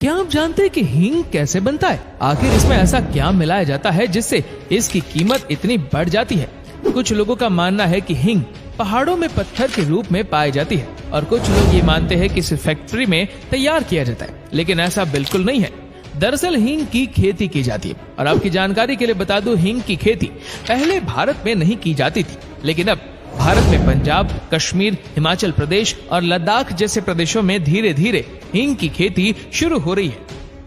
क्या आप जानते हैं कि हींग कैसे बनता है? आखिर इसमें ऐसा क्या मिलाया जाता है जिससे इसकी कीमत इतनी बढ़ जाती है? कुछ लोगों का मानना है कि हींग पहाड़ों में पत्थर के रूप में पाई जाती है और कुछ लोग ये मानते हैं कि इसे फैक्ट्री में तैयार किया जाता है, लेकिन ऐसा बिल्कुल नहीं है। दरअसल हींग की खेती की जाती है और आपकी जानकारी के लिए बता दूं, हींग की खेती पहले भारत में नहीं की जाती थी, लेकिन अब भारत में पंजाब, कश्मीर, हिमाचल प्रदेश और लद्दाख जैसे प्रदेशों में धीरे धीरे हींग की खेती शुरू हो रही है।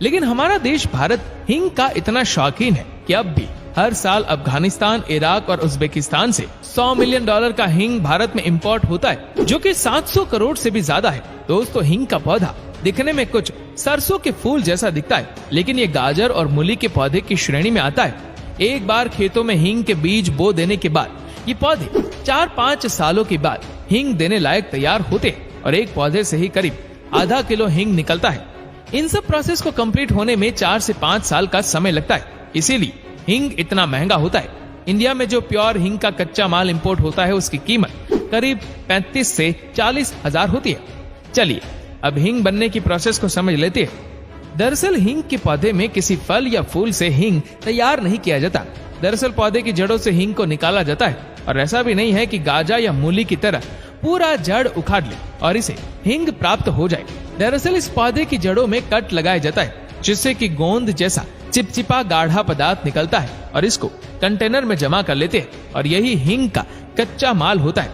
लेकिन हमारा देश भारत हींग का इतना शौकीन है कि अब भी हर साल अफगानिस्तान, इराक और उज्बेकिस्तान से $100 मिलियन का हींग भारत में इंपोर्ट होता है, जो कि 700 करोड़ से भी ज्यादा है। दोस्तों, हींग का पौधा दिखने में कुछ सरसों के फूल जैसा दिखता है, लेकिन ये गाजर और मूली के पौधे की श्रेणी में आता है। एक बार खेतों में हींग के बीज बो देने के बाद ये पौधे 4-5 सालों के बाद हींग देने लायक तैयार होते हैं और एक पौधे से ही करीब आधा किलो हींग निकलता है। इन सब प्रोसेस को कंप्लीट होने में 4 से 5 साल का समय लगता है, इसीलिए हींग इतना महंगा होता है। इंडिया में जो प्योर हींग का कच्चा माल इंपोर्ट होता है, उसकी कीमत करीब 35 से 40 हजार होती है। चलिए अब हींग बनने की प्रोसेस को समझ लेते हैं। दरअसल हींग के पौधे में किसी फल या फूल से हींग तैयार नहीं किया जाता। दरअसल पौधे की जड़ों से हींग को निकाला जाता है और ऐसा भी नहीं है कि गाजर या मूली की तरह पूरा जड़ उखाड़ ले और इसे हींग प्राप्त हो जाए। दरअसल इस पौधे की जड़ों में कट लगाया जाता है, जिससे कि गोंद जैसा चिपचिपा गाढ़ा पदार्थ निकलता है और इसको कंटेनर में जमा कर लेते हैं और यही हींग का कच्चा माल होता है।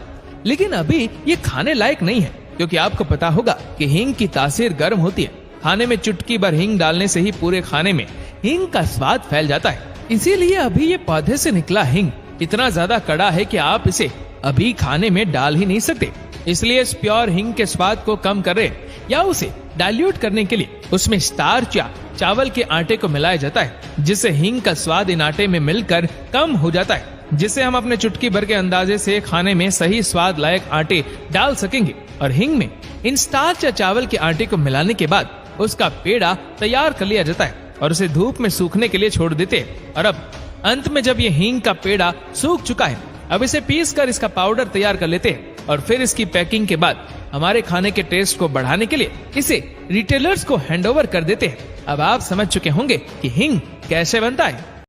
लेकिन अभी ये खाने लायक नहीं है, क्योंकि आपको पता होगा कि हींग की तासीर गर्म होती है। खाने में चुटकी भर हींग डालने से ही पूरे खाने में हींग का स्वाद फैल जाता है। इसीलिए अभी ये पौधे से निकला हींग इतना ज्यादा कड़ा है कि आप इसे अभी खाने में डाल ही नहीं सकते। इसलिए इस प्योर हींग के स्वाद को कम करने या उसे डाइल्यूट करने के लिए उसमें स्टार्च या चावल के आटे को मिलाया जाता है, जिससे हींग का स्वाद इन आटे में मिलकर कम हो जाता है, जिससे हम अपने चुटकी भर के अंदाजे से खाने में सही स्वाद लायक आटे डाल सकेंगे। और हींग में इन स्टार्च या चावल के आटे को मिलाने के बाद उसका पेड़ा तैयार कर लिया जाता है और उसे धूप में सूखने के लिए छोड़ देते हैं। और अब अंत में जब ये हींग का पेड़ा सूख चुका है, अब इसे पीस कर इसका पाउडर तैयार कर लेते हैं और फिर इसकी पैकिंग के बाद हमारे खाने के टेस्ट को बढ़ाने के लिए इसे रिटेलर्स को हैंडओवर कर देते हैं। अब आप समझ चुके होंगे कि हींग कैसे बनता है।